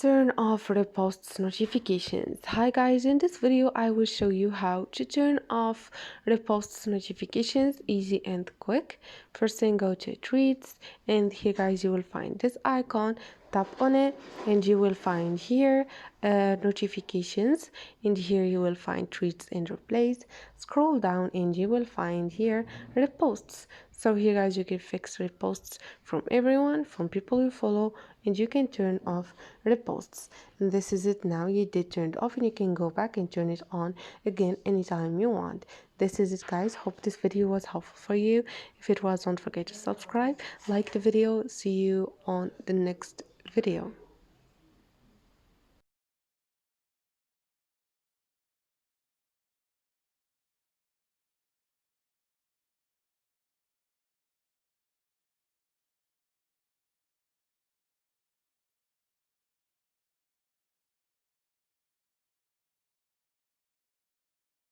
turn off reposts notifications. Hi guys, in this video I will show you how to turn off reposts notifications easy and quick. First thing, go to tweets, and here guys you will find this icon. Tap on it and you will find here notifications, and here you will find tweets and replays. Scroll down and you will find here reposts. So here guys you can fix reposts from everyone, from people you follow, and you can turn off reposts. And this is it now. You did turn it off and you can go back and turn it on again anytime you want. This is it guys. Hope this video was helpful for you. If it was, don't forget to subscribe, like the video. See you on the next video.